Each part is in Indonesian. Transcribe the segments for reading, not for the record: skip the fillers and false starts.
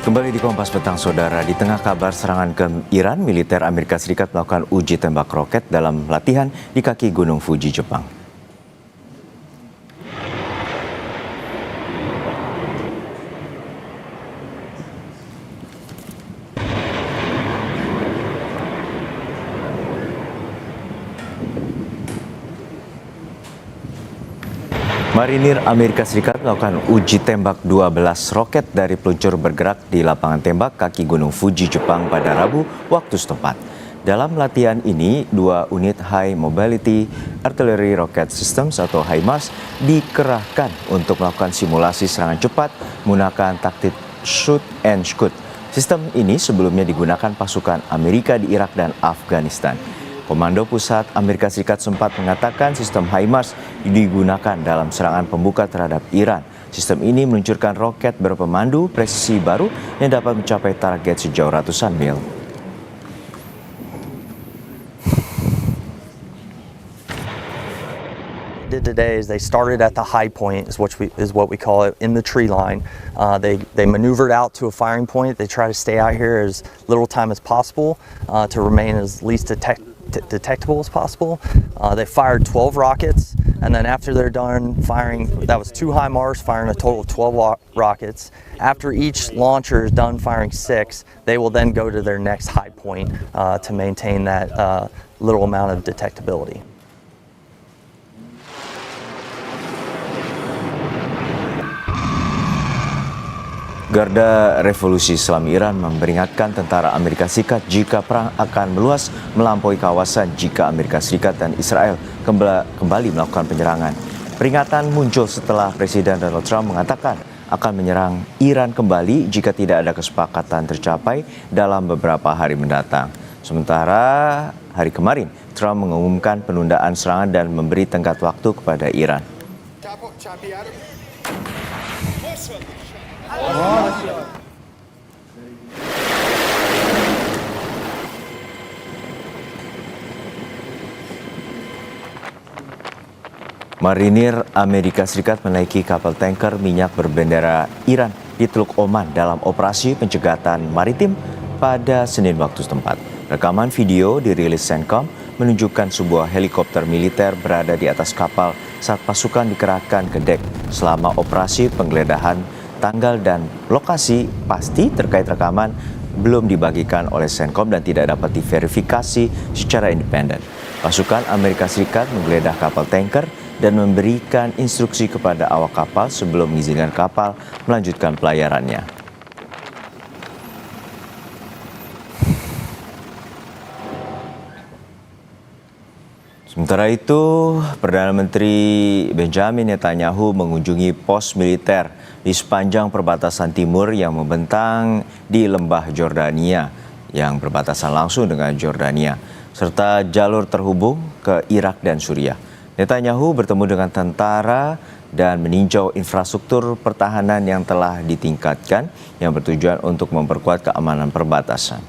Kembali di Kompas Petang, Saudara. Di tengah kabar serangan ke Iran, militer Amerika Serikat melakukan uji tembak roket dalam latihan di kaki Gunung Fuji, Jepang. Marinir Amerika Serikat melakukan uji tembak 12 roket dari peluncur bergerak di lapangan tembak kaki Gunung Fuji, Jepang pada Rabu waktu setempat. Dalam latihan ini, 2 unit High Mobility Artillery Rocket Systems atau HIMARS dikerahkan untuk melakukan simulasi serangan cepat menggunakan taktik shoot and scoot. Sistem ini sebelumnya digunakan pasukan Amerika di Irak dan Afghanistan. Komando Pusat Amerika Serikat sempat mengatakan sistem HIMARS digunakan dalam serangan pembuka terhadap Iran. Sistem ini meluncurkan roket berpemandu presisi baru yang dapat mencapai target sejauh ratusan mil. Did today is they started at the high point is what we call it in the tree line. They maneuvered out to a firing point. They try to stay out here as little time as possible to remain as least detectable as possible. They fired 12 rockets, and then after they're done firing, that was 2 HIMARS firing a total of 12 rockets. After each launcher is done firing 6, they will then go to their next high point to maintain that little amount of detectability. Garda Revolusi Islam Iran memperingatkan tentara Amerika Serikat jika perang akan meluas melampaui kawasan jika Amerika Serikat dan Israel kembali melakukan penyerangan. Peringatan muncul setelah Presiden Donald Trump mengatakan akan menyerang Iran kembali jika tidak ada kesepakatan tercapai dalam beberapa hari mendatang. Sementara hari kemarin, Trump mengumumkan penundaan serangan dan memberi tenggat waktu kepada Iran. Marinir Amerika Serikat menaiki kapal tanker minyak berbendera Iran di Teluk Oman dalam operasi pencegatan maritim pada Senin waktu setempat. Rekaman video dirilis CENTCOM menunjukkan sebuah helikopter militer berada di atas kapal saat pasukan dikerahkan ke dek selama operasi penggeledahan. Tanggal dan lokasi pasti terkait rekaman belum dibagikan oleh CENTCOM dan tidak dapat diverifikasi secara independen. Pasukan Amerika Serikat menggeledah kapal tanker dan memberikan instruksi kepada awak kapal sebelum mengizinkan kapal melanjutkan pelayarannya. Sementara itu, Perdana Menteri Benjamin Netanyahu mengunjungi pos militer di sepanjang perbatasan timur yang membentang di lembah Jordania yang berbatasan langsung dengan Jordania, serta jalur terhubung ke Irak dan Suriah. Netanyahu bertemu dengan tentara dan meninjau infrastruktur pertahanan yang telah ditingkatkan yang bertujuan untuk memperkuat keamanan perbatasan.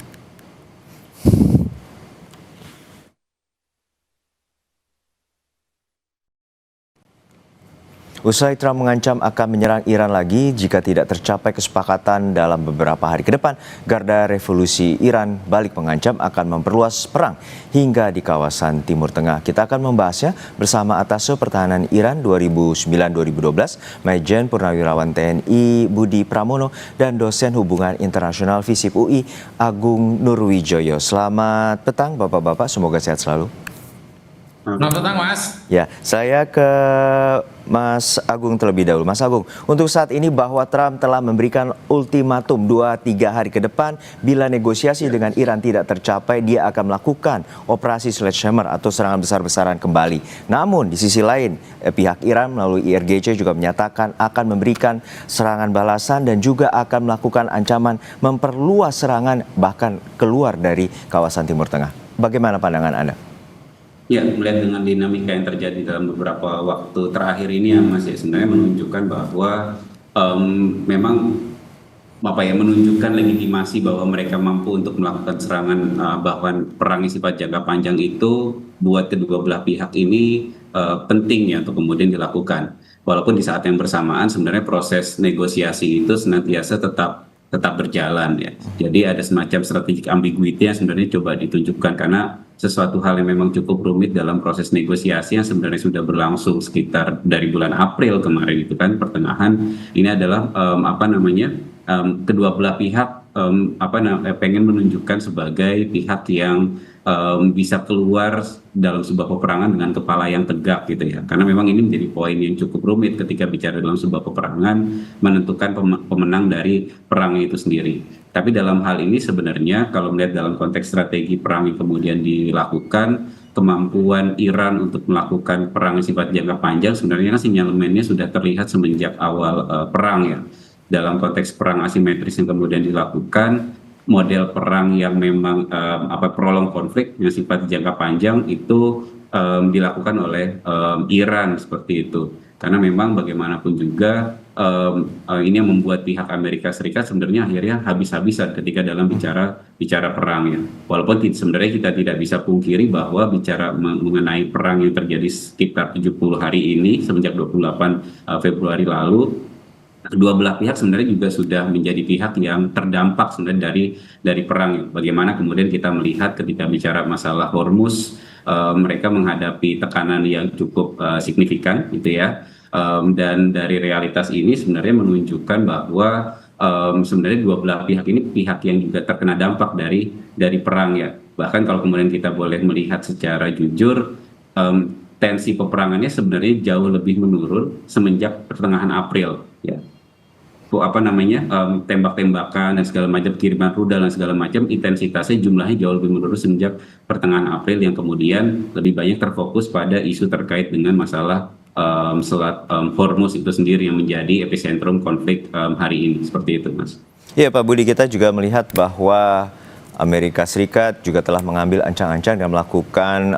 Usai Trump mengancam akan menyerang Iran lagi jika tidak tercapai kesepakatan dalam beberapa hari ke depan, Garda Revolusi Iran balik mengancam akan memperluas perang hingga di kawasan Timur Tengah. Kita akan membahasnya bersama Atasé Pertahanan Iran 2009-2012, Majen Purnawirawan TNI Budi Pramono, dan dosen Hubungan Internasional FISIP UI Agung Nurwijoyo. Selamat petang Bapak-Bapak, semoga sehat selalu. Selamat petang, Mas. Ya, saya ke Mas Agung terlebih dahulu. Mas Agung, untuk saat ini bahwa Trump telah memberikan ultimatum 2-3 hari ke depan, bila negosiasi dengan Iran tidak tercapai, dia akan melakukan operasi sledgehammer atau serangan besar-besaran kembali. Namun di sisi lain, pihak Iran melalui IRGC juga menyatakan akan memberikan serangan balasan dan juga akan melakukan ancaman memperluas serangan bahkan keluar dari kawasan Timur Tengah. Bagaimana pandangan Anda? Ya, melihat dengan dinamika yang terjadi dalam beberapa waktu terakhir ini yang masih sebenarnya menunjukkan bahwa memang menunjukkan legitimasi bahwa mereka mampu untuk melakukan serangan, bahkan perang sifat jangka panjang itu buat kedua belah pihak ini penting ya untuk kemudian dilakukan. Walaupun di saat yang bersamaan sebenarnya proses negosiasi itu senantiasa tetap tetap berjalan ya. Jadi ada semacam strategic ambiguity yang sebenarnya coba ditunjukkan karena sesuatu hal yang memang cukup rumit dalam proses negosiasi yang sebenarnya sudah berlangsung sekitar dari bulan April kemarin itu kan pertengahan ini adalah kedua belah pihak pengen menunjukkan sebagai pihak yang bisa keluar dalam sebuah peperangan dengan kepala yang tegak gitu ya. Karena memang ini menjadi poin yang cukup rumit ketika bicara dalam sebuah peperangan menentukan pemenang dari perang itu sendiri. Tapi dalam hal ini sebenarnya kalau melihat dalam konteks strategi perang yang kemudian dilakukan, kemampuan Iran untuk melakukan perang yang sifat jangka panjang sebenarnya kan sinyalemennya sudah terlihat semenjak awal perang ya. Dalam konteks perang asimetris yang kemudian dilakukan, model perang yang memang prolong konflik yang sifat jangka panjang itu dilakukan oleh Iran seperti itu. Karena memang bagaimanapun juga ini yang membuat pihak Amerika Serikat sebenarnya akhirnya habis-habisan ketika dalam bicara perang ya. Walaupun sebenarnya kita tidak bisa pungkiri bahwa bicara mengenai perang yang terjadi sekitar 70 hari ini semenjak 28 Februari lalu, kedua belah pihak sebenarnya juga sudah menjadi pihak yang terdampak sebenarnya dari perang. Bagaimana kemudian kita melihat ketika bicara masalah Hormuz, mereka menghadapi tekanan yang cukup signifikan, gitu ya. Dan dari realitas ini sebenarnya menunjukkan bahwa sebenarnya dua belah pihak ini pihak yang juga terkena dampak dari perang ya. Bahkan kalau kemudian kita boleh melihat secara jujur, tensi peperangannya sebenarnya jauh lebih menurun semenjak pertengahan April ya. Tembak-tembakan dan segala macam, kiriman rudal dan segala macam, intensitasnya jumlahnya jauh lebih menurun semenjak pertengahan April yang kemudian lebih banyak terfokus pada isu terkait dengan masalah Selat Hormuz itu sendiri yang menjadi epicentrum konflik hari ini, seperti itu Mas. Iya Pak Budi, kita juga melihat bahwa Amerika Serikat juga telah mengambil ancang-ancang dan melakukan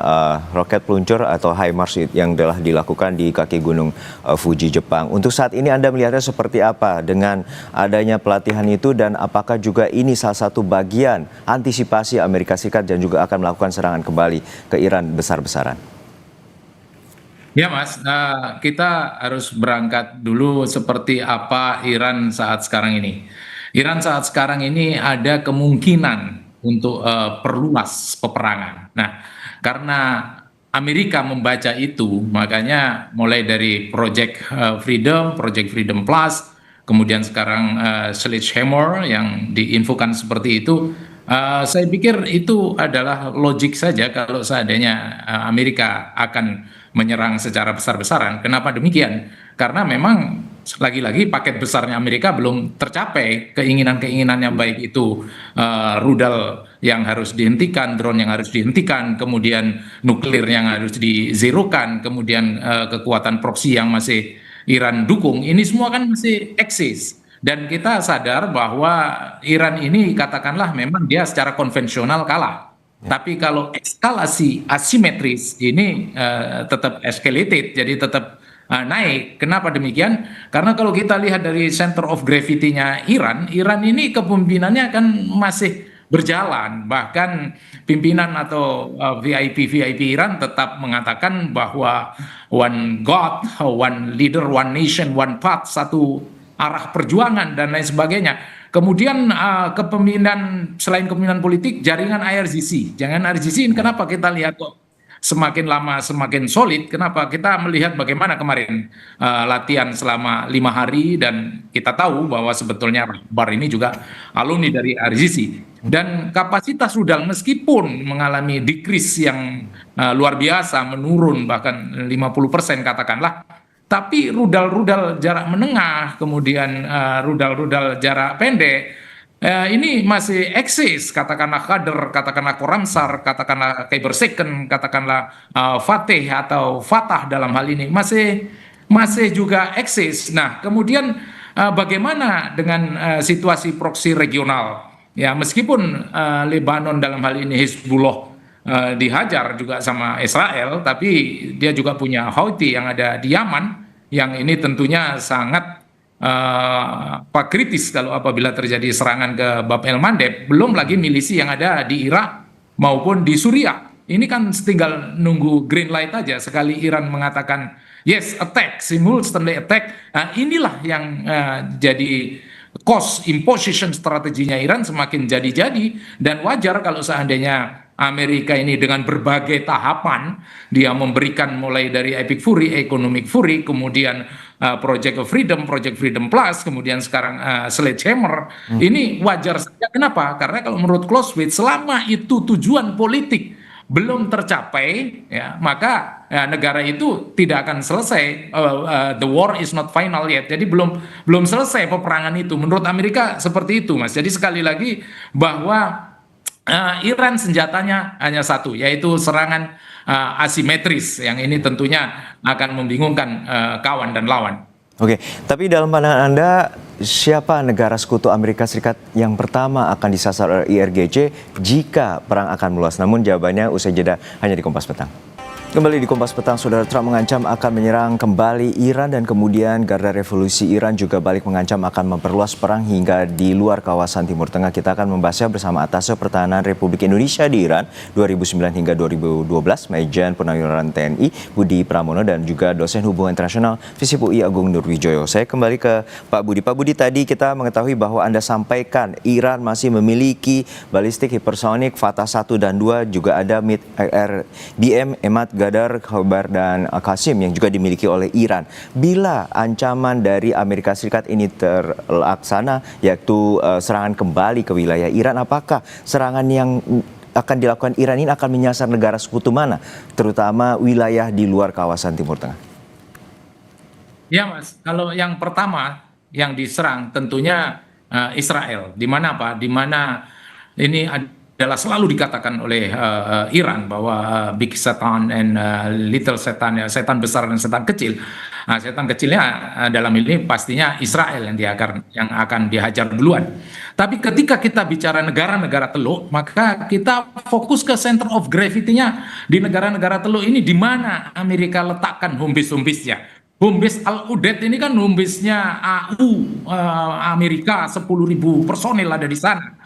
roket peluncur atau HIMARS yang telah dilakukan di kaki gunung Fuji Jepang. Untuk saat ini Anda melihatnya seperti apa dengan adanya pelatihan itu dan apakah juga ini salah satu bagian antisipasi Amerika Serikat dan juga akan melakukan serangan kembali ke Iran besar-besaran? Ya Mas, kita harus berangkat dulu seperti apa Iran saat sekarang ini. Iran saat sekarang ini ada kemungkinan untuk perluas peperangan. Nah, karena Amerika membaca itu, makanya mulai dari Project Freedom Plus, kemudian sekarang Sledgehammer yang diinfokan seperti itu. Saya pikir itu adalah logik saja kalau seandainya Amerika akan menyerang secara besar-besaran. Kenapa demikian? Karena memang lagi-lagi paket besarnya Amerika belum tercapai, keinginan-keinginannya baik itu rudal yang harus dihentikan, drone yang harus dihentikan, kemudian nuklir yang harus dizerokan, kemudian kekuatan proksi yang masih Iran dukung, ini semua kan masih eksis. Dan kita sadar bahwa Iran ini katakanlah memang dia secara konvensional kalah. Tapi kalau eskalasi asimetris ini tetap escalated, jadi tetap naik. Kenapa demikian? Karena kalau kita lihat dari center of gravity-nya Iran ini kepemimpinannya kan masih berjalan. Bahkan pimpinan atau VIP Iran tetap mengatakan bahwa one God, one leader, one nation, one path, satu arah perjuangan dan lain sebagainya. Kemudian kepemimpinan selain kepemimpinan politik, jaringan IRGC. Jaringan IRGC ini kenapa kita lihat kok semakin lama semakin solid? Kenapa? Kita melihat bagaimana kemarin latihan selama 5 hari dan kita tahu bahwa sebetulnya Rahbar ini juga alumni dari IRGC. Dan kapasitas rudal meskipun mengalami decrease yang luar biasa, menurun bahkan 50% katakanlah, tapi rudal-rudal jarak menengah, kemudian rudal-rudal jarak pendek, ini masih eksis, katakanlah Qadr, katakanlah Khorramshahr, katakanlah Khyber Second, katakanlah Fateh atau Fatah dalam hal ini, masih juga eksis. Nah, kemudian bagaimana dengan situasi proksi regional? Ya, meskipun Lebanon dalam hal ini Hizbullah dihajar juga sama Israel, tapi dia juga punya Houthi yang ada di Yaman, yang ini tentunya sangat kritis kalau apabila terjadi serangan ke Bab el Mandeb, belum lagi milisi yang ada di Irak maupun di Suriah. Ini kan tinggal nunggu green light aja, sekali Iran mengatakan yes attack, simultaneously attack, inilah yang jadi cost imposition strateginya Iran semakin jadi-jadi, dan wajar kalau seandainya Amerika ini dengan berbagai tahapan dia memberikan mulai dari Epic Fury, Economic Fury, kemudian Project Freedom Plus, kemudian sekarang Sledgehammer. Ini wajar saja. Kenapa? Karena kalau menurut Clausewitz, selama itu tujuan politik belum tercapai, ya, maka ya, negara itu tidak akan selesai. The war is not final yet. Jadi belum selesai peperangan itu. Menurut Amerika seperti itu, Mas. Jadi sekali lagi bahwa Iran senjatanya hanya satu, yaitu serangan asimetris. Yang ini tentunya akan membingungkan kawan dan lawan. Oke, tapi dalam pandangan Anda, siapa negara sekutu Amerika Serikat yang pertama akan disasar oleh IRGC jika perang akan meluas? Namun jawabannya usai jeda hanya di Kompas Petang. Kembali di Kompas Petang, Saudara, Trump mengancam akan menyerang kembali Iran, dan kemudian Garda Revolusi Iran juga balik mengancam akan memperluas perang hingga di luar kawasan Timur Tengah. Kita akan membahasnya bersama Atasé Pertahanan Republik Indonesia di Iran 2009 hingga 2012, Majen Purnawirawan TNI Budi Pramono, dan juga dosen hubungan internasional FISIP UI Agung Nurwijoyo. Saya kembali ke Pak Budi. Pak Budi, tadi kita mengetahui bahwa Anda sampaikan Iran masih memiliki balistik hipersonik Fatah 1 dan 2, juga ada BM Emad, Gadar, Khobar, dan Qasim yang juga dimiliki oleh Iran. Bila ancaman dari Amerika Serikat ini terlaksana, yaitu serangan kembali ke wilayah Iran, apakah serangan yang akan dilakukan Iran ini akan menyasar negara sekutu mana, terutama wilayah di luar kawasan Timur Tengah? Ya, Mas, kalau yang pertama yang diserang tentunya Israel. Di mana apa? Di mana ini adalah selalu dikatakan oleh Iran bahwa big Satan and little Satan, ya, setan besar dan setan kecil. Nah, setan kecilnya dalam ini pastinya Israel yang akan dihajar duluan. Tapi ketika kita bicara negara-negara Teluk, maka kita fokus ke center of gravity-nya di negara-negara Teluk ini, di mana Amerika letakkan home base-nya. Home base Al-Udeid ini kan home base-nya AU, Amerika, 10.000 personil ada di sana.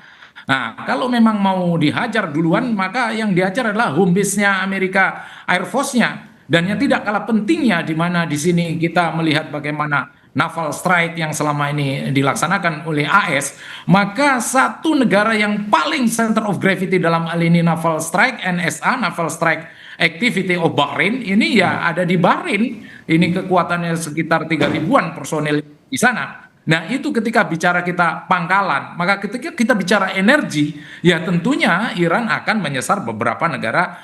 Nah, kalau memang mau dihajar duluan, maka yang dihajar adalah home base-nya Amerika, Air Force-nya. Dan yang tidak kalah pentingnya, di mana di sini kita melihat bagaimana naval strike yang selama ini dilaksanakan oleh AS, maka satu negara yang paling center of gravity dalam hal ini naval strike, NSA, Naval Strike Activity of Bahrain, ini ya ada di Bahrain. Ini kekuatannya sekitar 3.000-an personil di sana. Nah, itu ketika bicara kita pangkalan, maka ketika kita bicara energi, ya tentunya Iran akan menyasar beberapa negara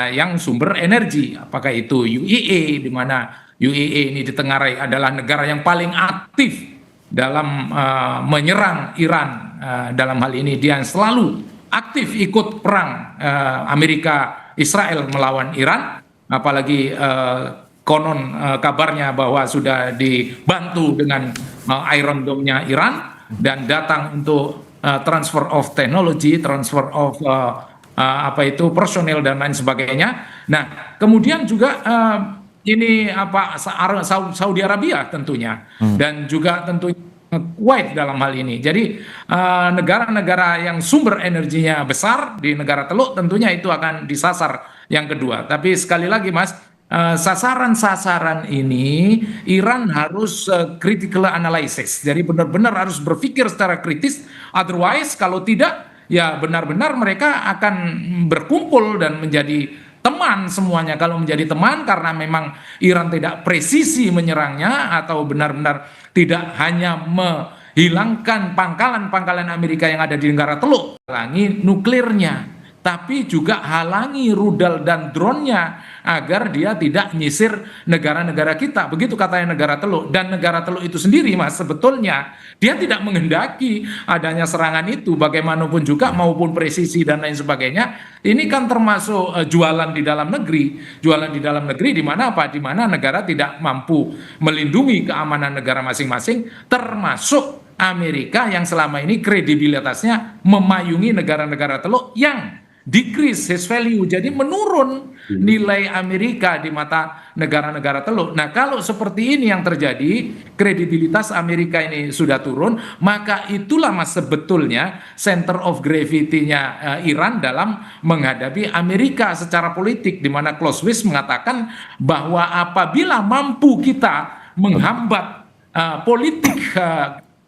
yang sumber energi. Apakah itu UAE, di mana UAE ini ditengarai adalah negara yang paling aktif dalam menyerang Iran. Dalam hal ini dia selalu aktif ikut perang Amerika Israel melawan Iran, apalagi konon kabarnya bahwa sudah dibantu dengan Iron Dome-nya Iran dan datang untuk transfer of technology, transfer of personil dan lain sebagainya. Nah, kemudian juga ini Saudi Arabia tentunya, dan juga tentunya Kuwait dalam hal ini. Jadi negara-negara yang sumber energinya besar di negara Teluk tentunya itu akan disasar yang kedua. Tapi sekali lagi, Mas, sasaran-sasaran ini Iran harus critical analysis. Jadi benar-benar harus berpikir secara kritis. Otherwise kalau tidak, ya benar-benar mereka akan berkumpul dan menjadi teman semuanya. Kalau menjadi teman karena memang Iran tidak presisi menyerangnya, atau benar-benar tidak hanya menghilangkan pangkalan-pangkalan Amerika yang ada di negara Teluk, halangi nuklirnya, tapi juga halangi rudal dan drone-nya agar dia tidak nyisir negara-negara kita. Begitu katanya negara Teluk. Dan negara Teluk itu sendiri, Mas, sebetulnya dia tidak menghendaki adanya serangan itu bagaimanapun juga, maupun presisi dan lain sebagainya. Ini kan termasuk jualan di dalam negeri. Jualan di dalam negeri di mana apa? Di mana negara tidak mampu melindungi keamanan negara masing-masing, termasuk Amerika yang selama ini kredibilitasnya memayungi negara-negara Teluk yang decrease his value, jadi menurun nilai Amerika di mata negara-negara Teluk. Nah, kalau seperti ini yang terjadi, kredibilitas Amerika ini sudah turun, maka itulah Mas sebetulnya center of gravity-nya Iran dalam menghadapi Amerika secara politik, di mana Clausewitz mengatakan bahwa apabila mampu kita menghambat politik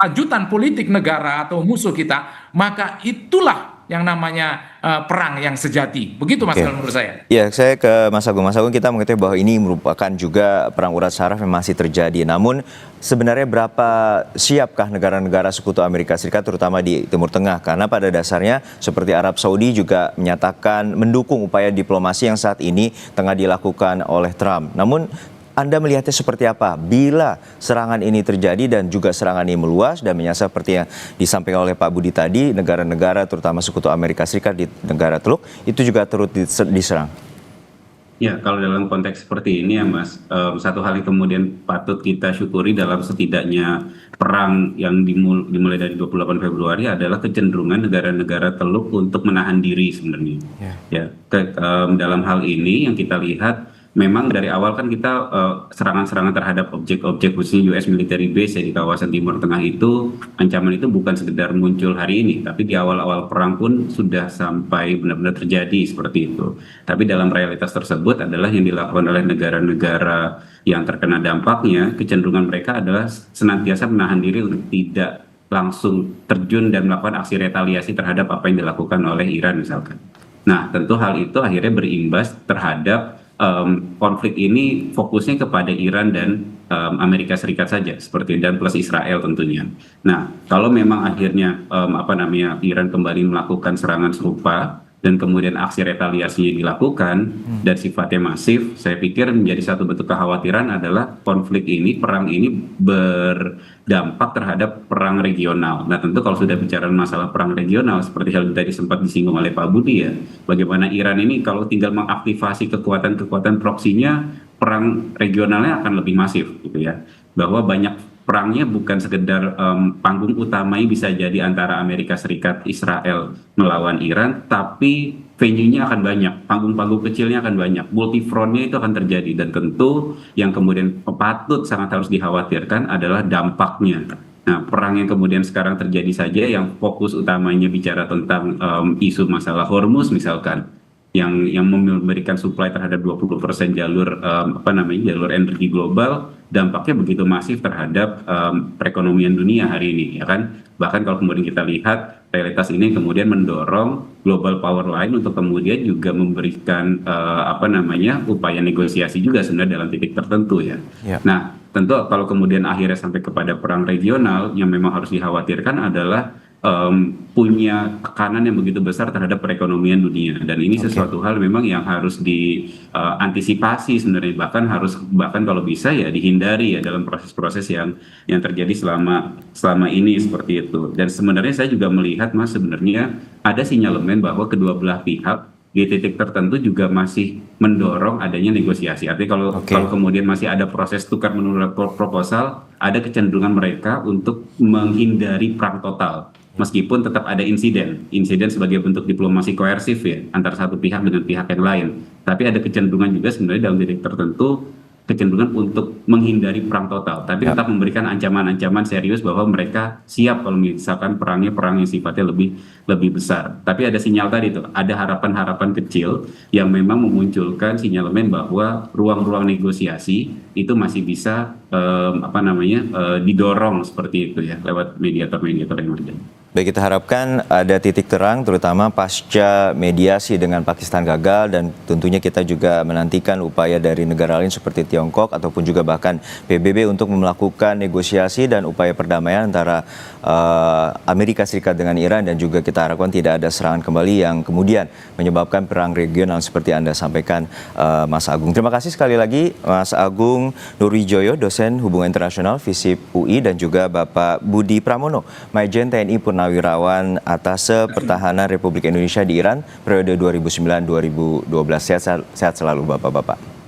keberlanjutan politik negara atau musuh kita, maka itulah yang namanya perang yang sejati. Begitu Mas, Oke. kalau menurut saya. Ya, saya ke Mas Agung. Mas Agung, kita mengetahui bahwa ini merupakan juga perang urat saraf yang masih terjadi. Namun sebenarnya berapa siapkah negara-negara sekutu Amerika Serikat terutama di Timur Tengah? Karena pada dasarnya seperti Arab Saudi juga menyatakan mendukung upaya diplomasi yang saat ini tengah dilakukan oleh Trump. Namun Anda melihatnya seperti apa bila serangan ini terjadi dan juga serangan ini meluas dan menyasar seperti yang disampaikan oleh Pak Budi tadi, negara-negara terutama sekutu Amerika Serikat di negara Teluk itu juga turut diserang? Ya, kalau dalam konteks seperti ini ya Mas, satu hal yang kemudian patut kita syukuri dalam setidaknya perang yang dimulai dari 28 Februari adalah kecenderungan negara-negara Teluk untuk menahan diri sebenarnya. Ya, dalam hal ini yang kita lihat memang dari awal kan kita serangan-serangan terhadap objek-objek khususnya US military base ya di kawasan Timur Tengah itu, ancaman itu bukan sekedar muncul hari ini, tapi di awal-awal perang pun sudah sampai benar-benar terjadi seperti itu. Tapi dalam realitas tersebut adalah yang dilakukan oleh negara-negara yang terkena dampaknya, kecenderungan mereka adalah senantiasa menahan diri untuk tidak langsung terjun dan melakukan aksi retaliasi terhadap apa yang dilakukan oleh Iran misalkan. Nah, tentu hal itu akhirnya berimbas terhadap konflik ini fokusnya kepada Iran dan Amerika Serikat saja seperti dan plus Israel tentunya. Nah, kalau memang akhirnya Iran kembali melakukan serangan serupa dan kemudian aksi retaliasinya dilakukan dan sifatnya masif, saya pikir menjadi satu bentuk kekhawatiran adalah konflik ini, perang ini berdampak terhadap perang regional. Nah, tentu kalau sudah bicara masalah perang regional seperti hal tadi sempat disinggung oleh Pak Budi ya, bagaimana Iran ini kalau tinggal mengaktifasi kekuatan-kekuatan proksinya, perang regionalnya akan lebih masif gitu ya. Bahwa banyak perangnya bukan sekedar panggung utamanya bisa jadi antara Amerika Serikat, Israel melawan Iran, tapi venue-nya akan banyak, panggung-panggung kecilnya akan banyak, multi front-nya itu akan terjadi, dan tentu yang kemudian patut sangat harus dikhawatirkan adalah dampaknya. Nah, perang yang kemudian sekarang terjadi saja yang fokus utamanya bicara tentang isu masalah Hormuz misalkan, yang memberikan supply terhadap 20% jalur jalur energi global, dampaknya begitu masif terhadap perekonomian dunia hari ini ya kan. Bahkan kalau kemudian kita lihat realitas ini kemudian mendorong global power line untuk kemudian juga memberikan upaya negosiasi juga sebenarnya dalam titik tertentu ya. Nah, tentu kalau kemudian akhirnya sampai kepada perang regional, yang memang harus dikhawatirkan adalah punya tekanan yang begitu besar terhadap perekonomian dunia, dan ini sesuatu hal memang yang harus diantisipasi sebenarnya, bahkan kalau bisa ya dihindari ya dalam proses-proses yang terjadi selama ini seperti itu. Dan sebenarnya saya juga melihat Mas, sebenarnya ada sinyalemen bahwa kedua belah pihak di titik tertentu juga masih mendorong adanya negosiasi. Artinya kalau kemudian masih ada proses tukar menukar proposal, ada kecenderungan mereka untuk menghindari perang total. Meskipun tetap ada insiden sebagai bentuk diplomasi koersif ya antara satu pihak dengan pihak yang lain. Tapi ada kecenderungan juga sebenarnya dalam titik tertentu, kecenderungan untuk menghindari perang total, tapi tetap memberikan ancaman-ancaman serius bahwa mereka siap kalau misalkan perang yang sifatnya lebih besar. Tapi ada sinyal tadi tuh, ada harapan-harapan kecil yang memang memunculkan sinyalemen bahwa ruang-ruang negosiasi itu masih bisa didorong seperti itu ya lewat mediator-mediator yang ada. Baik, kita harapkan ada titik terang terutama pasca mediasi dengan Pakistan gagal, dan tentunya kita juga menantikan upaya dari negara lain seperti Tiongkok ataupun juga bahkan PBB untuk melakukan negosiasi dan upaya perdamaian antara Amerika Serikat dengan Iran, dan juga kita harapkan tidak ada serangan kembali yang kemudian menyebabkan perang regional seperti Anda sampaikan, Mas Agung. Terima kasih sekali lagi Mas Agung Nurwijoyo, dosen Hubungan Internasional FISIP UI, dan juga Bapak Budi Pramono, Majen TNI Purnawirawan Atase Pertahanan Republik Indonesia di Iran periode 2009-2012. Sehat selalu Bapak-Bapak.